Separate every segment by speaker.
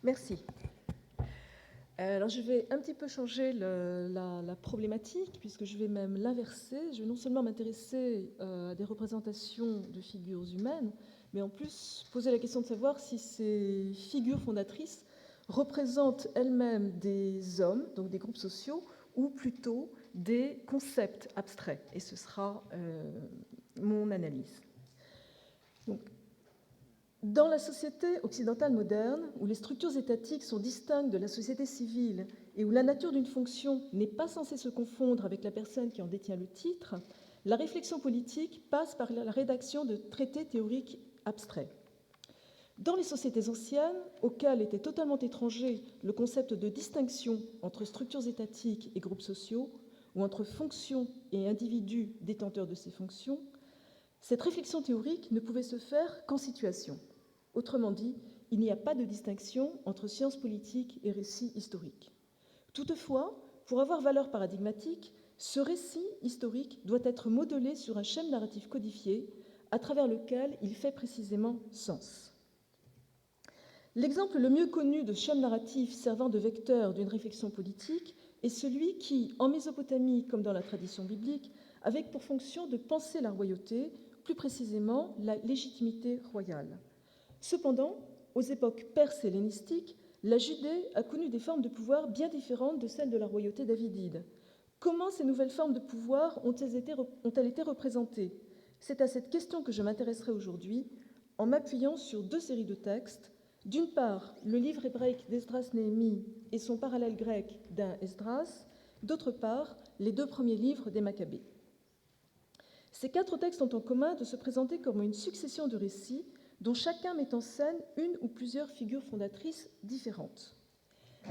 Speaker 1: Merci. Alors, je vais un petit peu changer la problématique, puisque je vais même l'inverser. Je vais non seulement m'intéresser à des représentations de figures humaines, mais en plus poser la question de savoir si ces figures fondatrices représentent elles-mêmes des hommes, donc des groupes sociaux, ou plutôt des concepts abstraits. Et ce sera mon analyse. Donc, dans la société occidentale moderne, où les structures étatiques sont distinctes de la société civile et où la nature d'une fonction n'est pas censée se confondre avec la personne qui en détient le titre, la réflexion politique passe par la rédaction de traités théoriques abstraits. Dans les sociétés anciennes, auxquelles était totalement étranger le concept de distinction entre structures étatiques et groupes sociaux, ou entre fonctions et individus détenteurs de ces fonctions, cette réflexion théorique ne pouvait se faire qu'en situation. Autrement dit, il n'y a pas de distinction entre sciences politiques et récits historiques. Toutefois, pour avoir valeur paradigmatique, ce récit historique doit être modelé sur un schème narratif codifié à travers lequel il fait précisément sens. L'exemple le mieux connu de schème narratif servant de vecteur d'une réflexion politique est celui qui, en Mésopotamie comme dans la tradition biblique, avait pour fonction de penser la royauté, plus précisément la légitimité royale. Cependant, aux époques perses et hellénistiques, la Judée a connu des formes de pouvoir bien différentes de celles de la royauté davidide. Comment ces nouvelles formes de pouvoir ont-elles été représentées? C'est à cette question que je m'intéresserai aujourd'hui, en m'appuyant sur deux séries de textes. D'une part, le livre hébraïque d'Esdras-Néhémie et son parallèle grec d'un Esdras, d'autre part, les deux premiers livres des Maccabées. Ces quatre textes ont en commun de se présenter comme une succession de récits dont chacun met en scène une ou plusieurs figures fondatrices différentes.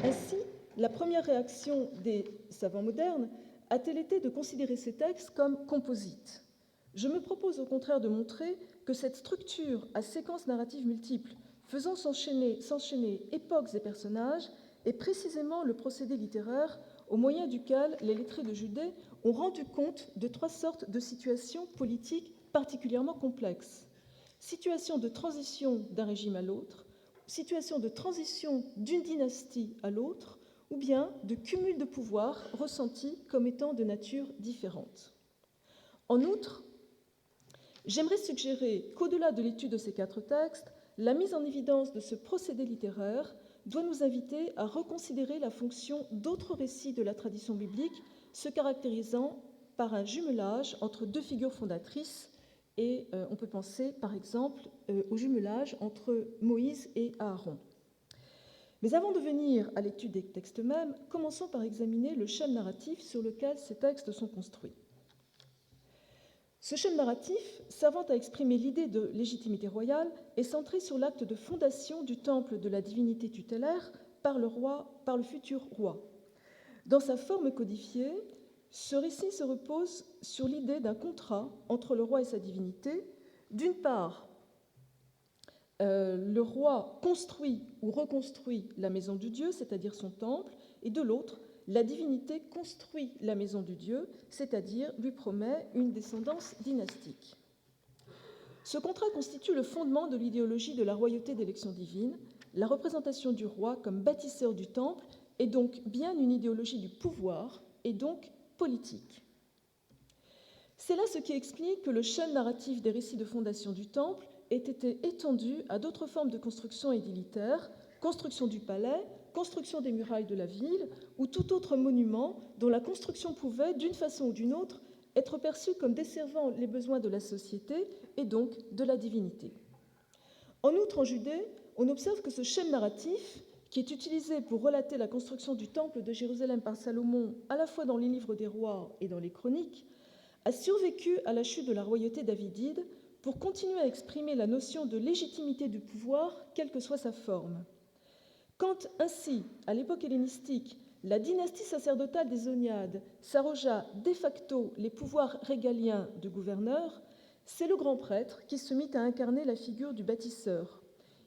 Speaker 1: Ainsi, la première réaction des savants modernes a-t-elle été de considérer ces textes comme composites. Je me propose au contraire de montrer que cette structure à séquences narratives multiples, faisant s'enchaîner époques et personnages, est précisément le procédé littéraire au moyen duquel les lettrés de Judée ont rendu compte de trois sortes de situations politiques particulièrement complexes. Situation de transition d'un régime à l'autre, situation de transition d'une dynastie à l'autre, ou bien de cumul de pouvoir ressenti comme étant de nature différente. En outre, j'aimerais suggérer qu'au-delà de l'étude de ces quatre textes, la mise en évidence de ce procédé littéraire doit nous inviter à reconsidérer la fonction d'autres récits de la tradition biblique, se caractérisant par un jumelage entre deux figures fondatrices, et on peut penser par exemple au jumelage entre Moïse et Aaron. Mais avant de venir à l'étude des textes mêmes, commençons par examiner le schème narratif sur lequel ces textes sont construits. Ce schème narratif, servant à exprimer l'idée de légitimité royale, est centré sur l'acte de fondation du temple de la divinité tutélaire par le futur roi. Dans sa forme codifiée, ce récit se repose sur l'idée d'un contrat entre le roi et sa divinité. D'une part, le roi construit ou reconstruit la maison du Dieu, c'est-à-dire son temple, et de l'autre, la divinité construit la maison du Dieu, c'est-à-dire lui promet une descendance dynastique. Ce contrat constitue le fondement de l'idéologie de la royauté d'élection divine. La représentation du roi comme bâtisseur du temple est donc bien une idéologie du pouvoir et donc politique. C'est là ce qui explique que le schème narratif des récits de fondation du temple ait été étendu à d'autres formes de construction édilitaire, construction du palais, construction des murailles de la ville ou tout autre monument dont la construction pouvait, d'une façon ou d'une autre, être perçue comme desservant les besoins de la société et donc de la divinité. En outre, en Judée, on observe que ce schème narratif, qui est utilisé pour relater la construction du temple de Jérusalem par Salomon, à la fois dans les livres des rois et dans les chroniques, a survécu à la chute de la royauté davidide pour continuer à exprimer la notion de légitimité du pouvoir, quelle que soit sa forme. Quand ainsi, à l'époque hellénistique, la dynastie sacerdotale des Oniades s'arrogea de facto les pouvoirs régaliens de gouverneur, c'est le grand prêtre qui se mit à incarner la figure du bâtisseur.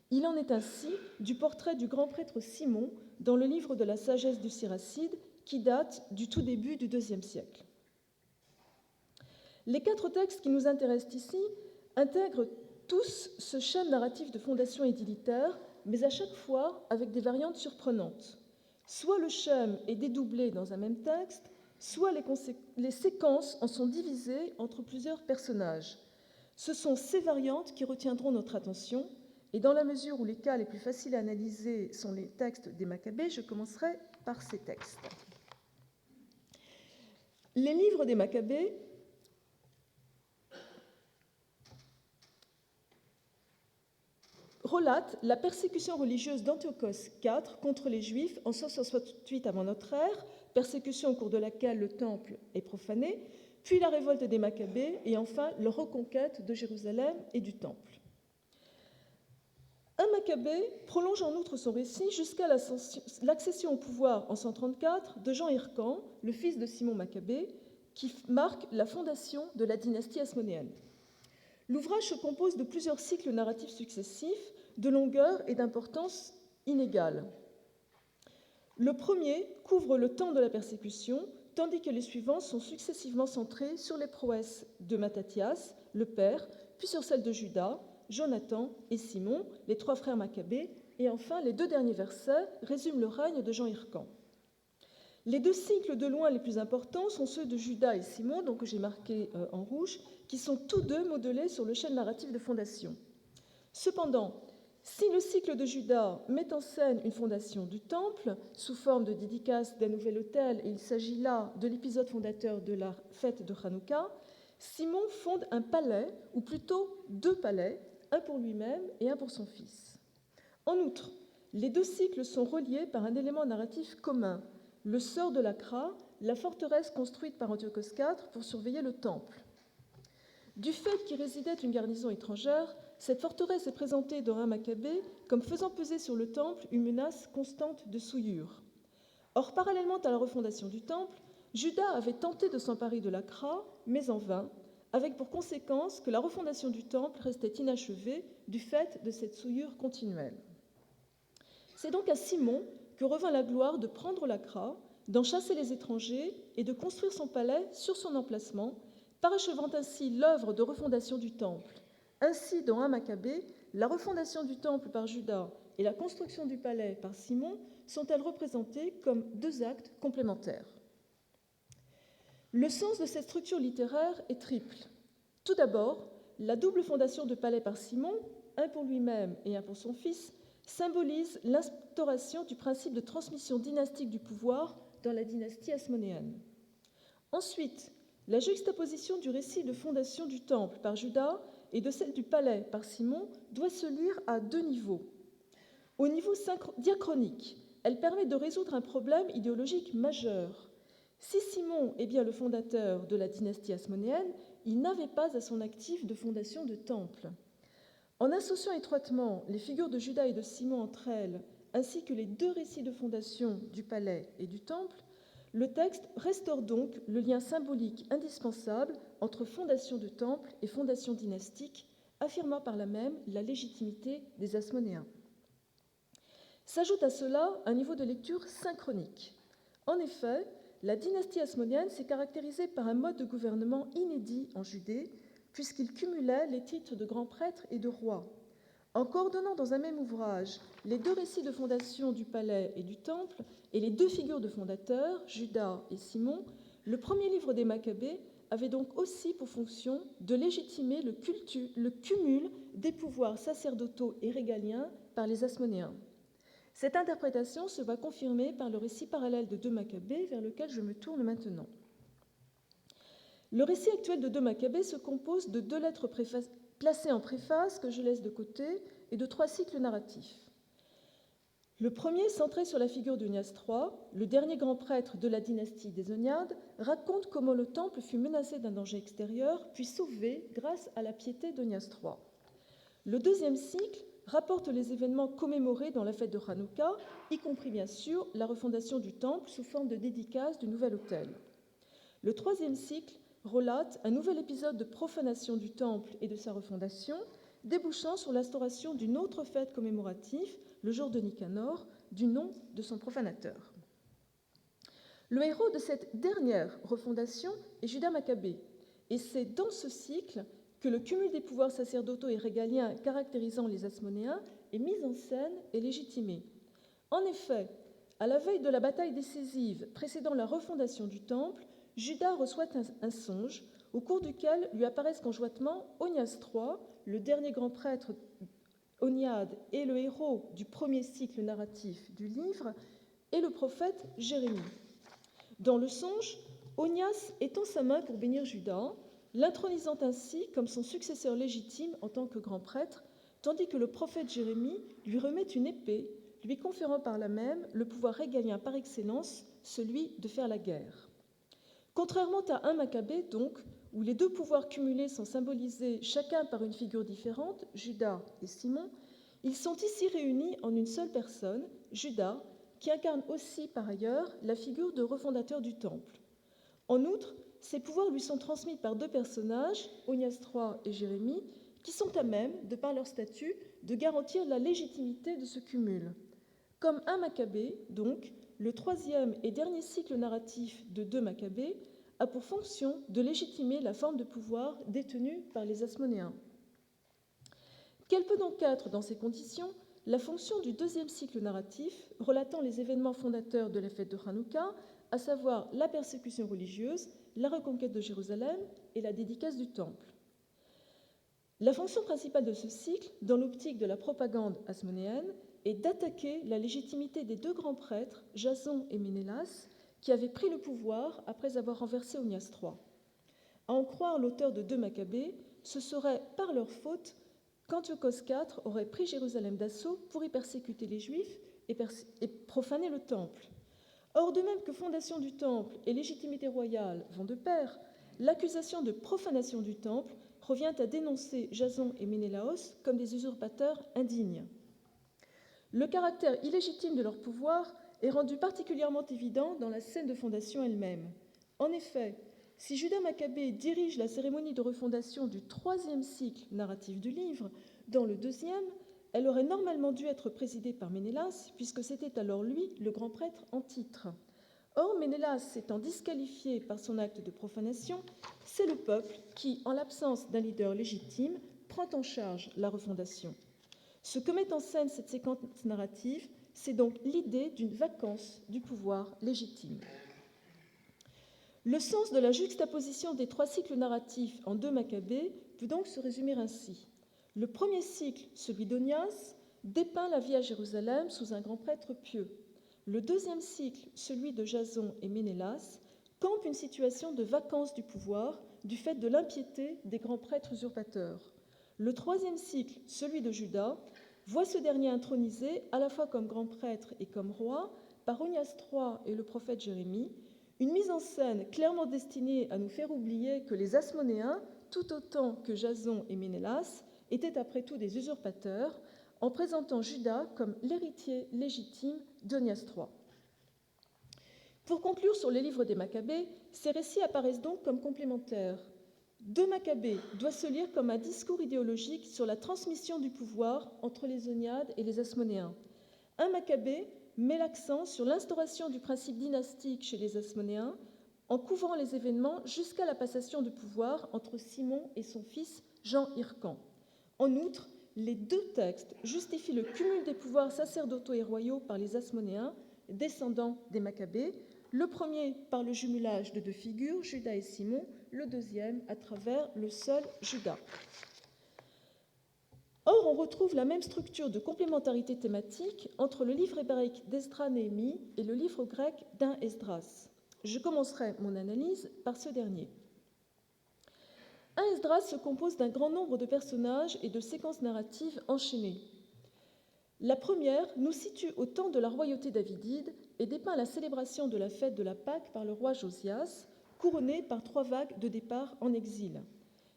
Speaker 1: Il en est ainsi du portrait du grand prêtre Simon dans le livre de la sagesse du Siracide, qui date du tout début du IIe siècle. Les quatre textes qui nous intéressent ici intègrent tous ce schème narratif de fondation édilitaire mais à chaque fois avec des variantes surprenantes. Soit le schème est dédoublé dans un même texte, soit les séquences en sont divisées entre plusieurs personnages. Ce sont ces variantes qui retiendront notre attention, et dans la mesure où les cas les plus faciles à analyser sont les textes des Maccabées, je commencerai par ces textes. Les livres des Maccabées relatent la persécution religieuse d'Antiochos IV contre les Juifs en 168 avant notre ère, persécution au cours de laquelle le temple est profané, puis la révolte des Maccabées et enfin leur reconquête de Jérusalem et du temple. Un Maccabée prolonge en outre son récit jusqu'à l'accession au pouvoir en 134 de Jean Hircan, le fils de Simon Maccabée, qui marque la fondation de la dynastie hasmonéenne. L'ouvrage se compose de plusieurs cycles narratifs successifs, de longueur et d'importance inégales. Le premier couvre le temps de la persécution, tandis que les suivants sont successivement centrés sur les prouesses de Mattathias, le père, puis sur celles de Judas, Jonathan et Simon, les trois frères Maccabées, et enfin les deux derniers versets résument le règne de Jean Hircan. Les deux cycles de loin les plus importants sont ceux de Judas et Simon, donc que j'ai marqués en rouge, qui sont tous deux modelés sur le schème narratif de fondation. Cependant, si le cycle de Judas met en scène une fondation du temple sous forme de dédicace d'un nouvel autel, et il s'agit là de l'épisode fondateur de la fête de Hanouka, Simon fonde un palais, ou plutôt deux palais, un pour lui-même et un pour son fils. En outre, les deux cycles sont reliés par un élément narratif commun, le sort de l'Akra, la forteresse construite par Antiochos IV pour surveiller le temple. Du fait qu'y résidait une garnison étrangère, cette forteresse est présentée dans un Maccabée comme faisant peser sur le temple une menace constante de souillure. Or, parallèlement à la refondation du temple, Judas avait tenté de s'emparer de l'Akra, mais en vain, avec pour conséquence que la refondation du temple restait inachevée du fait de cette souillure continuelle. C'est donc à Simon que revint la gloire de prendre l'Akra, d'en chasser les étrangers et de construire son palais sur son emplacement, parachevant ainsi l'œuvre de refondation du temple. Ainsi, dans 1 Maccabée, la refondation du temple par Judas et la construction du palais par Simon sont-elles représentées comme deux actes complémentaires. Le sens de cette structure littéraire est triple. Tout d'abord, la double fondation de palais par Simon, un pour lui-même et un pour son fils, symbolise l'instauration du principe de transmission dynastique du pouvoir dans la dynastie hasmonéenne. Ensuite, la juxtaposition du récit de fondation du temple par Judas et de celle du palais par Simon doit se lire à deux niveaux. Au niveau diachronique, elle permet de résoudre un problème idéologique majeur. Si Simon est bien le fondateur de la dynastie hasmonéenne, il n'avait pas à son actif de fondation de temple. En associant étroitement les figures de Judas et de Simon entre elles, ainsi que les deux récits de fondation du palais et du temple, le texte restaure donc le lien symbolique indispensable entre fondation de temple et fondation dynastique, affirmant par là même la légitimité des Hasmonéens. S'ajoute à cela un niveau de lecture synchronique. En effet, la dynastie hasmonéenne s'est caractérisée par un mode de gouvernement inédit en Judée, puisqu'il cumulait les titres de grand prêtre et de roi. En coordonnant dans un même ouvrage les deux récits de fondation du palais et du temple et les deux figures de fondateurs, Judas et Simon, le premier livre des Maccabées avait donc aussi pour fonction de légitimer le cumul des pouvoirs sacerdotaux et régaliens par les Hasmonéens. Cette interprétation se va confirmer par le récit parallèle de 2 Maccabées vers lequel je me tourne maintenant. Le récit actuel de 2 Maccabées se compose de 2 lettres placées en préface que je laisse de côté et de 3 cycles narratifs. Le premier, centré sur la figure d'Eunias III, le dernier grand prêtre de la dynastie des Oniades, raconte comment le temple fut menacé d'un danger extérieur puis sauvé grâce à la piété d'Eunias III. Le deuxième cycle rapporte les événements commémorés dans la fête de Hanouka, y compris bien sûr la refondation du temple sous forme de dédicace du nouvel autel. Le troisième cycle relate un nouvel épisode de profanation du temple et de sa refondation, débouchant sur l'instauration d'une autre fête commémorative, le jour de Nicanor, du nom de son profanateur. Le héros de cette dernière refondation est Judas Maccabée, et c'est dans ce cycle que le cumul des pouvoirs sacerdotaux et régaliens caractérisant les Hasmonéens est mise en scène et légitimée. En effet, à la veille de la bataille décisive précédant la refondation du Temple, Juda reçoit un songe au cours duquel lui apparaissent conjointement Onias III, le dernier grand prêtre oniade et le héros du premier cycle narratif du livre, et le prophète Jérémie. Dans le songe, Onias étend sa main pour bénir Juda, l'intronisant ainsi comme son successeur légitime en tant que grand prêtre, tandis que le prophète Jérémie lui remet une épée, lui conférant par là même le pouvoir régalien par excellence, celui de faire la guerre. Contrairement à 1 Maccabée, donc, où les deux pouvoirs cumulés sont symbolisés chacun par une figure différente, Juda et Simon, ils sont ici réunis en une seule personne, Juda, qui incarne aussi par ailleurs la figure de refondateur du Temple. En outre, ces pouvoirs lui sont transmis par deux personnages, Onias III et Jérémie, qui sont à même, de par leur statut, de garantir la légitimité de ce cumul. Comme 1 Maccabée, donc, le troisième et dernier cycle narratif de 2 Maccabées a pour fonction de légitimer la forme de pouvoir détenue par les Asmonéens. Quelle peut donc être, dans ces conditions, la fonction du deuxième cycle narratif relatant les événements fondateurs de la fête de Hanouka, à savoir la persécution religieuse, la reconquête de Jérusalem et la dédicace du Temple? La fonction principale de ce cycle, dans l'optique de la propagande asmonéenne, est d'attaquer la légitimité des deux grands prêtres, Jason et Ménélas, qui avaient pris le pouvoir après avoir renversé Onias III. À en croire l'auteur de 2 Maccabées, ce serait par leur faute qu'Antiochos IV aurait pris Jérusalem d'assaut pour y persécuter les Juifs et profaner le Temple. Or, de même que fondation du Temple et légitimité royale vont de pair, l'accusation de profanation du Temple revient à dénoncer Jason et Ménélaos comme des usurpateurs indignes. Le caractère illégitime de leur pouvoir est rendu particulièrement évident dans la scène de fondation elle-même. En effet, si Juda Maccabée dirige la cérémonie de refondation du troisième cycle narratif du livre, dans le deuxième, elle aurait normalement dû être présidée par Ménélas, puisque c'était alors lui le grand prêtre en titre. Or, Ménélas s'étant disqualifié par son acte de profanation, c'est le peuple qui, en l'absence d'un leader légitime, prend en charge la refondation. Ce que met en scène cette séquence narrative, c'est donc l'idée d'une vacance du pouvoir légitime. Le sens de la juxtaposition des trois cycles narratifs en 2 Maccabées peut donc se résumer ainsi. Le premier cycle, celui d'Onias, dépeint la vie à Jérusalem sous un grand prêtre pieux. Le deuxième cycle, celui de Jason et Ménélas, campe une situation de vacance du pouvoir du fait de l'impiété des grands prêtres usurpateurs. Le troisième cycle, celui de Juda, voit ce dernier intronisé à la fois comme grand prêtre et comme roi par Onias III et le prophète Jérémie, une mise en scène clairement destinée à nous faire oublier que les Asmonéens, tout autant que Jason et Ménélas, étaient après tout des usurpateurs, en présentant Juda comme l'héritier légitime d'Onias III. Pour conclure sur les livres des Maccabées, ces récits apparaissent donc comme complémentaires. 2 Maccabées doit se lire comme un discours idéologique sur la transmission du pouvoir entre les Oniades et les Asmonéens. 1 Maccabée met l'accent sur l'instauration du principe dynastique chez les Asmonéens en couvrant les événements jusqu'à la passation de pouvoir entre Simon et son fils Jean Hircan. En outre, les deux textes justifient le cumul des pouvoirs sacerdotaux et royaux par les Asmonéens, descendants des Maccabées, le premier par le jumelage de deux figures, Juda et Simon, le deuxième à travers le seul Juda. Or, on retrouve la même structure de complémentarité thématique entre le livre hébraïque d'Esdras-Néhémie et le livre grec d'un Esdras. Je commencerai mon analyse par ce dernier. Un Esdras se compose d'un grand nombre de personnages et de séquences narratives enchaînées. La première nous situe au temps de la royauté davidide et dépeint la célébration de la fête de la Pâque par le roi Josias, couronné par 3 vagues de départ en exil.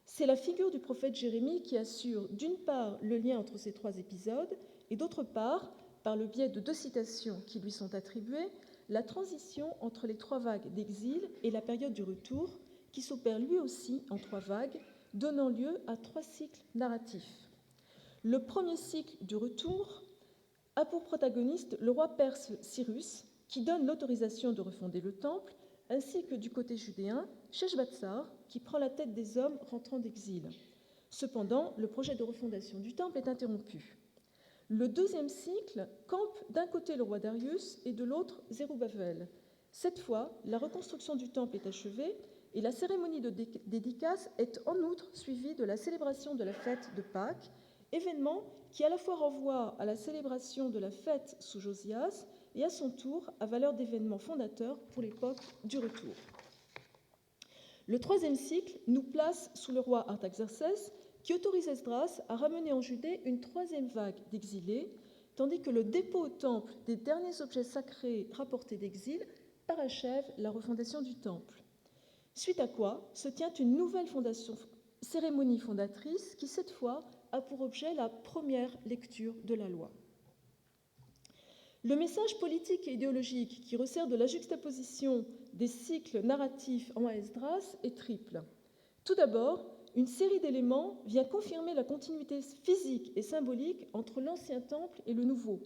Speaker 1: C'est la figure du prophète Jérémie qui assure d'une part le lien entre ces 3 épisodes et d'autre part, par le biais de 2 citations qui lui sont attribuées, la transition entre les 3 vagues d'exil et la période du retour, qui s'opère lui aussi en 3 vagues, donnant lieu à 3 cycles narratifs. Le premier cycle du retour a pour protagoniste le roi perse Cyrus, qui donne l'autorisation de refonder le temple, ainsi que du côté judéen, Sheshbatsar, qui prend la tête des hommes rentrant d'exil. Cependant, le projet de refondation du temple est interrompu. Le deuxième cycle campe d'un côté le roi Darius et de l'autre Zérubbabel. Cette fois, la reconstruction du temple est achevée et la cérémonie de dédicace est en outre suivie de la célébration de la fête de Pâques, événement qui à la fois renvoie à la célébration de la fête sous Josias et à son tour à valeur d'événement fondateur pour l'époque du retour. Le troisième cycle nous place sous le roi Artaxerxès, qui autorise Esdras à ramener en Judée une troisième vague d'exilés, tandis que le dépôt au temple des derniers objets sacrés rapportés d'exil parachève la refondation du temple. Suite à quoi se tient une nouvelle cérémonie fondatrice qui, cette fois, a pour objet la première lecture de la loi. Le message politique et idéologique qui resserre de la juxtaposition des cycles narratifs en Esdras est triple. Tout d'abord, une série d'éléments vient confirmer la continuité physique et symbolique entre l'Ancien Temple et le Nouveau.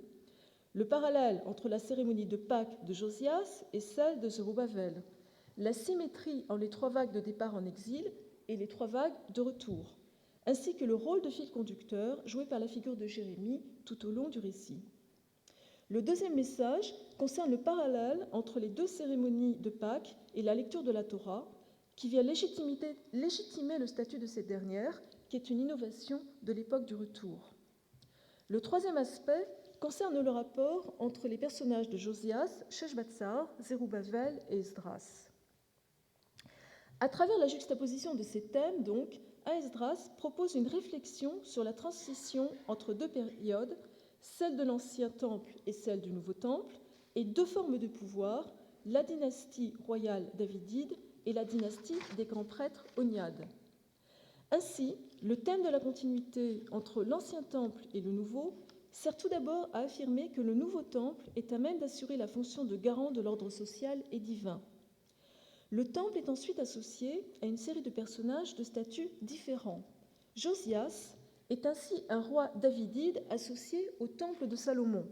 Speaker 1: Le parallèle entre la cérémonie de Pâques de Josias et celle de Zérubbabel. La symétrie en les trois vagues de départ en exil et les trois vagues de retour, ainsi que le rôle de fil conducteur joué par la figure de Jérémie tout au long du récit. Le deuxième message concerne le parallèle entre les deux cérémonies de Pâques et la lecture de la Torah, qui vient légitimer le statut de cette dernière, qui est une innovation de l'époque du retour. Le troisième aspect concerne le rapport entre les personnages de Josias, Sheshbatsar, Zérubbabel et Esdras. À travers la juxtaposition de ces thèmes, donc, Esdras propose une réflexion sur la transition entre deux périodes, celle de l'Ancien Temple et celle du Nouveau Temple, et deux formes de pouvoir, la dynastie royale davidide et la dynastie des grands prêtres oniades. Ainsi, le thème de la continuité entre l'Ancien Temple et le Nouveau sert tout d'abord à affirmer que le Nouveau Temple est à même d'assurer la fonction de garant de l'ordre social et divin. Le Temple est ensuite associé à une série de personnages de statuts différents. Josias est ainsi un roi davidide associé au Temple de Salomon.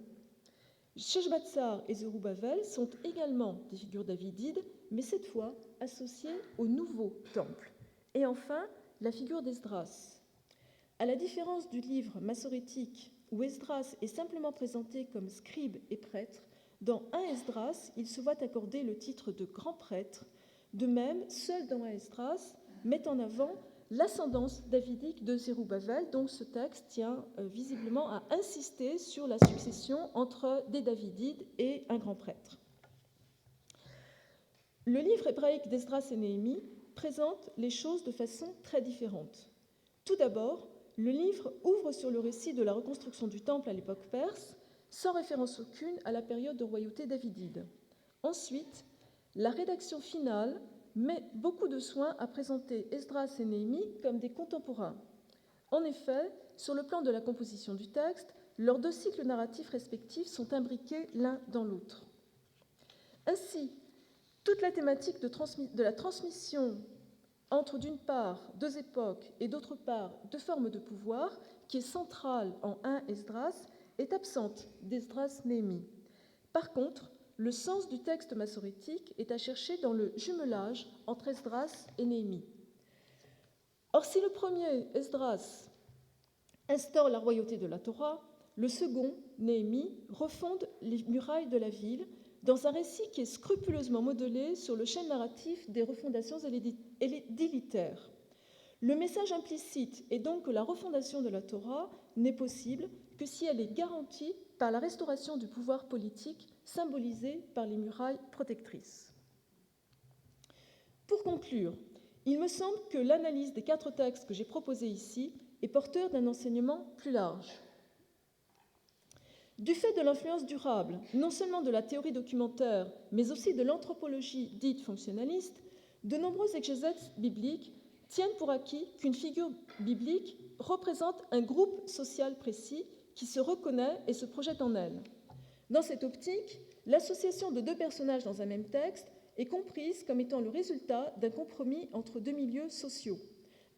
Speaker 1: Sheshbatsar et Zérubbabel sont également des figures davidides, mais cette fois associées au nouveau temple. Et enfin, la figure d'Esdras. À la différence du livre massorétique où Esdras est simplement présenté comme scribe et prêtre, dans 1 Esdras, il se voit accorder le titre de grand prêtre. De même, seul dans 1 Esdras met en avant l'ascendance davidique de Zérubbabel, donc ce texte tient visiblement à insister sur la succession entre des davidides et un grand prêtre. Le livre hébraïque d'Esdras et Néhémie présente les choses de façon très différente. Tout d'abord, le livre ouvre sur le récit de la reconstruction du temple à l'époque perse, sans référence aucune à la période de royauté davidide. Ensuite, la rédaction finale met beaucoup de soin à présenter Esdras et Néhémie comme des contemporains. En effet, sur le plan de la composition du texte, leurs deux cycles narratifs respectifs sont imbriqués l'un dans l'autre. Ainsi, toute la thématique de la transmission entre, d'une part, deux époques et, d'autre part, deux formes de pouvoir, qui est centrale en 1 Esdras, est absente d'Esdras-Néhémie. Par contre, le sens du texte massorétique est à chercher dans le jumelage entre Esdras et Néhémie. Or, si le premier, Esdras, instaure la royauté de la Torah, le second, Néhémie, refonde les murailles de la ville dans un récit qui est scrupuleusement modelé sur le schème narratif des refondations élitaires. Le message implicite est donc que la refondation de la Torah n'est possible que si elle est garantie par la restauration du pouvoir politique symbolisé par les murailles protectrices. Pour conclure, il me semble que l'analyse des 4 textes que j'ai proposés ici est porteur d'un enseignement plus large. Du fait de l'influence durable, non seulement de la théorie documentaire, mais aussi de l'anthropologie dite fonctionnaliste, de nombreux exégètes bibliques tiennent pour acquis qu'une figure biblique représente un groupe social précis qui se reconnaît et se projette en elle. Dans cette optique, l'association de deux personnages dans un même texte est comprise comme étant le résultat d'un compromis entre deux milieux sociaux.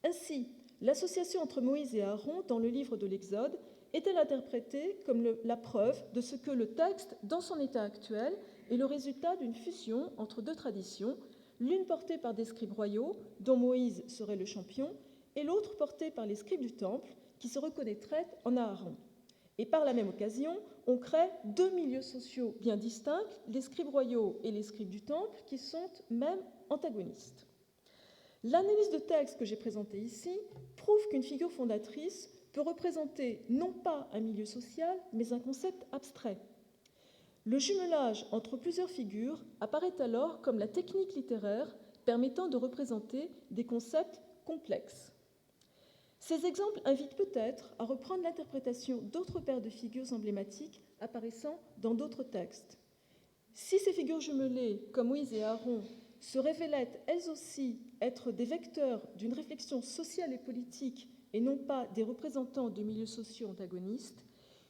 Speaker 1: Ainsi, l'association entre Moïse et Aaron dans le livre de l'Exode est-elle interprétée comme la preuve de ce que le texte, dans son état actuel, est le résultat d'une fusion entre deux traditions, l'une portée par des scribes royaux, dont Moïse serait le champion, et l'autre portée par les scribes du Temple, qui se reconnaîtraient en Aaron. Et par la même occasion, on crée deux milieux sociaux bien distincts, les scribes royaux et les scribes du Temple, qui sont même antagonistes. L'analyse de texte que j'ai présentée ici prouve qu'une figure fondatrice peut représenter non pas un milieu social, mais un concept abstrait. Le jumelage entre plusieurs figures apparaît alors comme la technique littéraire permettant de représenter des concepts complexes. Ces exemples invitent peut-être à reprendre l'interprétation d'autres paires de figures emblématiques apparaissant dans d'autres textes. Si ces figures jumelées, comme Moïse et Aaron, se révélaient elles aussi être des vecteurs d'une réflexion sociale et politique et non pas des représentants de milieux sociaux antagonistes,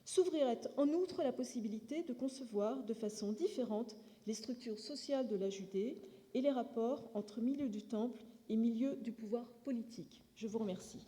Speaker 1: s'ouvrirait en outre la possibilité de concevoir de façon différente les structures sociales de la Judée et les rapports entre milieu du temple et milieu du pouvoir politique. Je vous remercie.